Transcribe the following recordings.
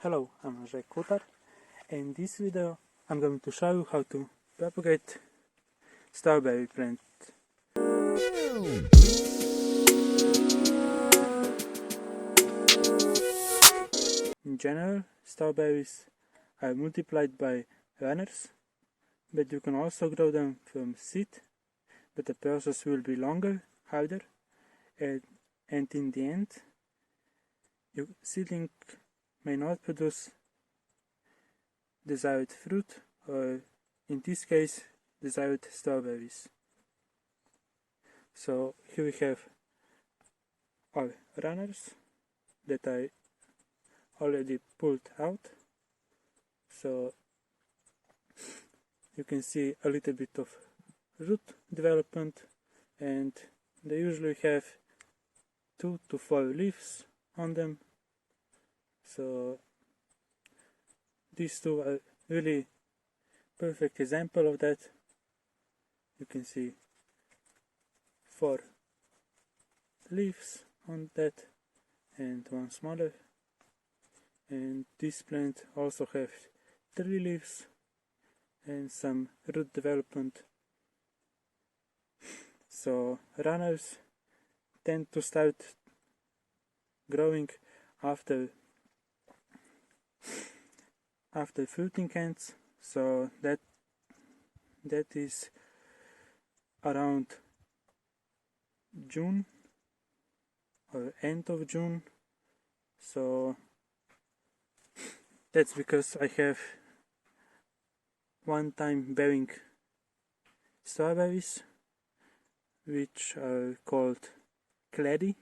Hello, I'm Kotar, and in this video I'm going to show you how to propagate strawberry plant. In general, strawberries are multiplied by runners, but you can also grow them from seed, but the process will be longer, harder, and in the end, your seedling may not produce desired fruit, or in this case, desired strawberries. So here we have our runners that I already pulled out. So you can see a little bit of root development, and they usually have 2 to 4 leaves on them. So these two are really perfect example of that. You can see 4 leaves on that and 1 smaller, and this plant also have 3 leaves and some root development. So runners tend to start growing after fruiting ends, so that is around June or end of June. So that's because I have one time bearing strawberries, which are called Clady,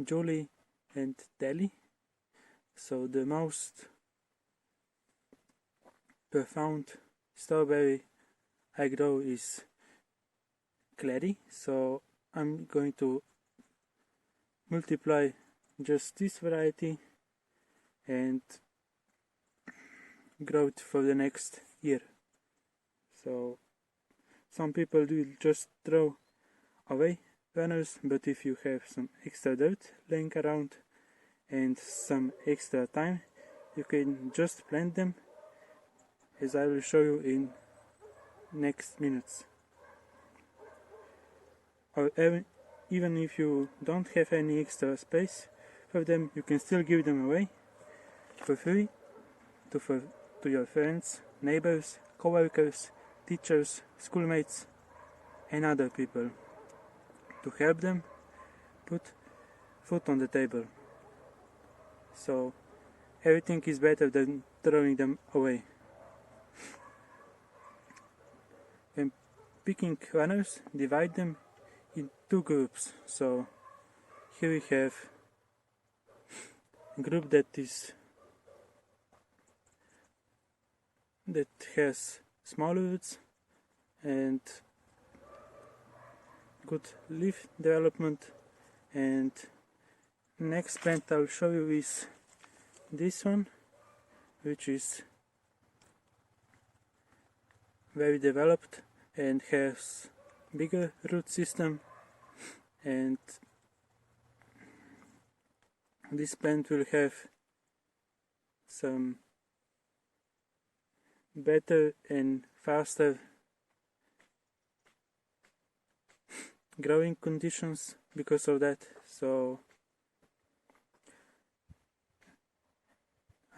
Julie and Deli. So the most profound strawberry I grow is Clady, so I'm going to multiply just this variety and grow it for the next year. So some people will just throw away runners, but if you have some extra dirt laying around and some extra time, you can just plant them, as I will show you in next minutes. Or even if you don't have any extra space for them, you can still give them away for free to your friends, neighbors, co-workers, teachers, schoolmates and other people, to help them put food on the table. So everything is better than throwing them away. When picking runners, divide them in 2 groups. So here we have a group that has small roots and good leaf development, and next plant I'll show you is this one, which is very developed and has bigger root system, and this plant will have some better and faster growing conditions because of that. So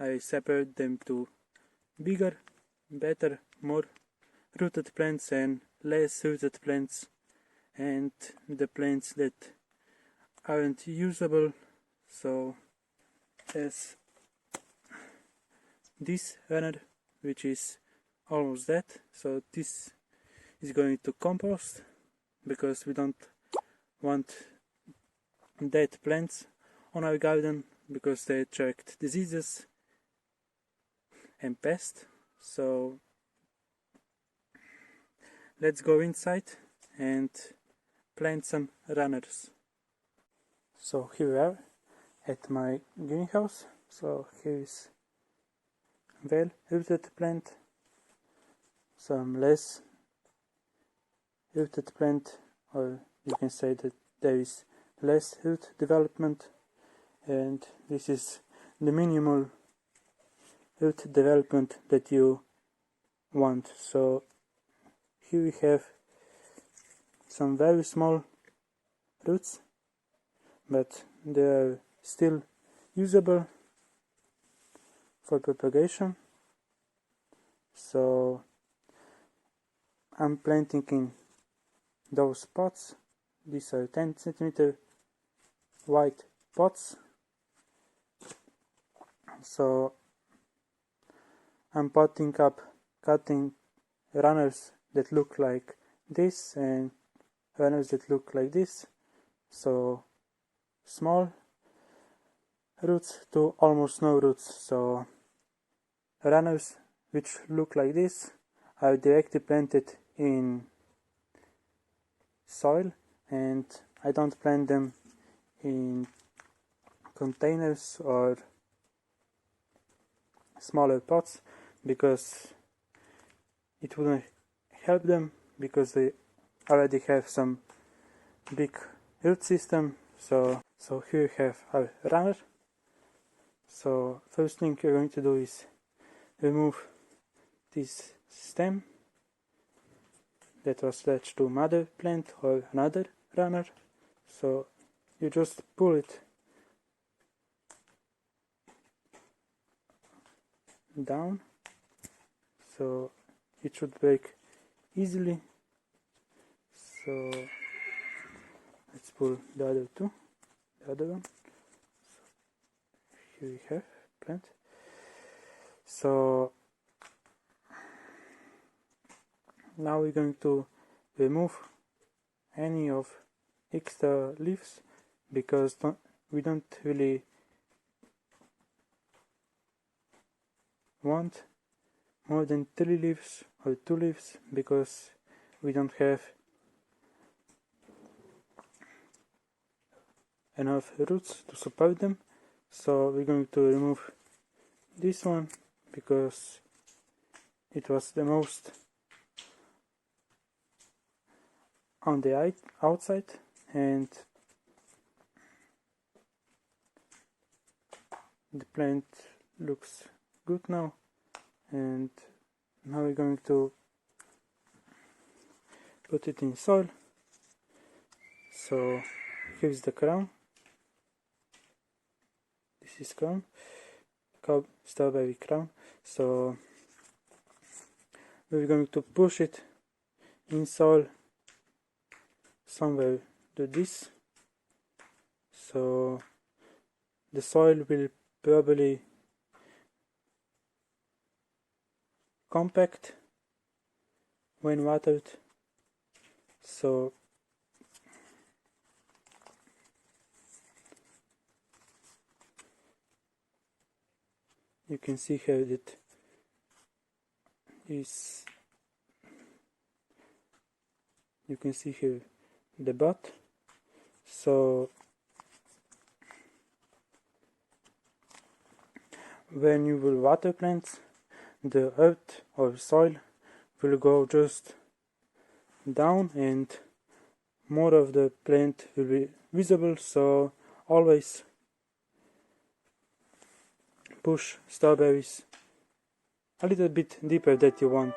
I separate them to bigger, better, more rooted plants and less rooted plants, and the plants that aren't usable. So as this runner, which is almost dead, so this is going to compost, because we don't want dead plants on our garden because they attract diseases and pests. So let's go inside and plant some runners. So here we are at my greenhouse. So here is well rooted plant, some less rooted plant, or you can say that there is less root development, and this is the minimal root development that you want. So here we have some very small roots, but they are still usable for propagation. So I'm planting in those pots. These are 10 centimeter wide pots. So I'm potting up, cutting runners that look like this and runners that look like this. So small roots to almost no roots. So runners which look like this are directly planted in soil, and I don't plant them in containers or smaller pots because it wouldn't help them, because they already have some big root system. So here we have our runner. So first thing you're going to do is remove this stem that was attached to mother plant or another runner. So you just pull it down, so it should break easily. So let's pull the other one. So here we have plant. So now we're going to remove any of extra leaves, because we don't really want more than 3 leaves or 2 leaves, because we don't have enough roots to support them. So we're going to remove this one because it was the most on the outside, and the plant looks good now. And now we're going to put it in soil. So here's the crown. This is crown, strawberry crown. So we're going to push it in soil somewhere to this. So the soil will probably compact when watered. So you can see how that is. You can see here the bud. So when you will water plants, the earth or soil will go just down and more of the plant will be visible. So always push strawberries a little bit deeper that you want.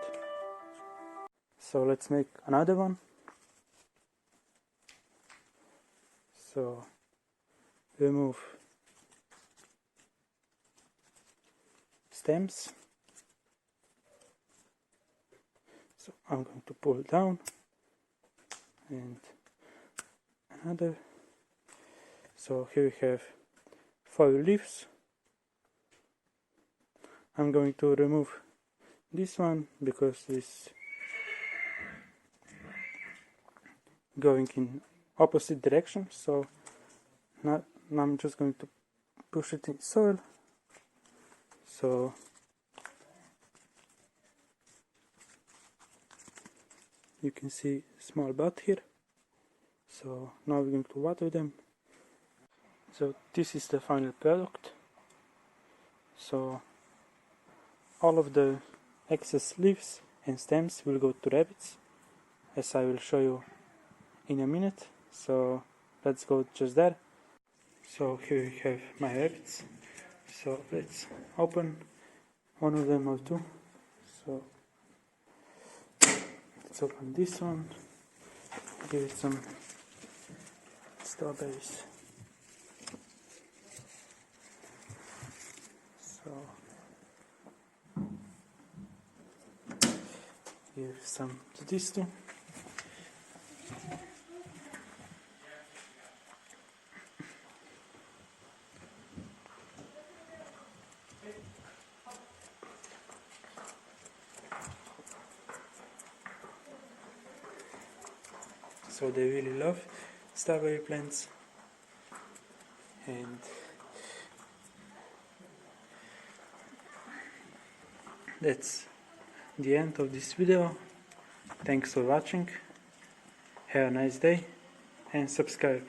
So let's make another one. So remove stems. So I'm going to pull down, and another. So here we have 4 leaves. I'm going to remove this one because it's going in opposite direction. So now I'm just going to push it in soil. So you can see small bud here. So now we're going to water them. So this is the final product. So all of the excess leaves and stems will go to rabbits, as I will show you in a minute. So let's go just there. So here we have my rabbits. So let's open one of them or two. So let's open this one, give it some strawberries. So give some to these two. So they really love strawberry plants, and that's the end of this video. Thanks for watching, have a nice day and subscribe.